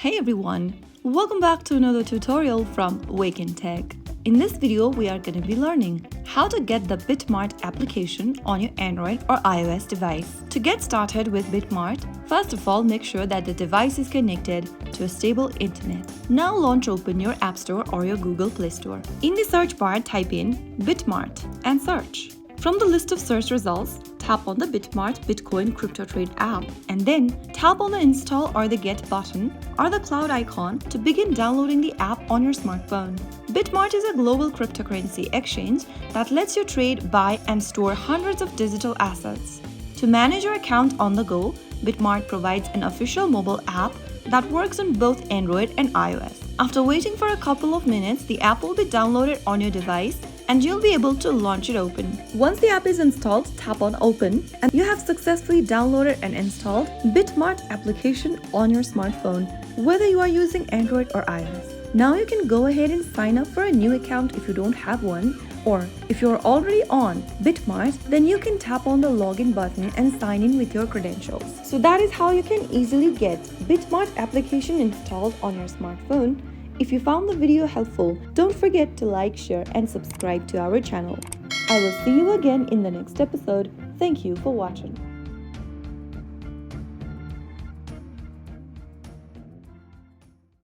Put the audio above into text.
Hey everyone, welcome back to another tutorial from Wake&Tech. In this video, we are going to be learning how to get the BitMart application on your Android or iOS device. To get started with BitMart, first of all, make sure that the device is connected to a stable internet. Now open your App Store or your Google Play Store. In the search bar, type in BitMart and search. From the list of search results, tap on the BitMart Bitcoin Crypto Trade app and then tap on the install or the get button or the cloud icon to begin downloading the app on your smartphone. BitMart is a global cryptocurrency exchange that lets you trade, buy, and store hundreds of digital assets. To manage your account on the go, BitMart provides an official mobile app that works on both Android and iOS. After waiting for a couple of minutes, the app will be downloaded on your device and you'll be able to launch it open. Once the app is installed, tap on Open and you have successfully downloaded and installed BitMart application on your smartphone, whether you are using Android or iOS. Now you can go ahead and sign up for a new account if you don't have one, or if you're already on BitMart, then you can tap on the login button and sign in with your credentials. So that is how you can easily get BitMart application installed on your smartphone. If you found the video helpful, don't forget to like, share, and subscribe to our channel. I will see you again in the next episode. Thank you for watching.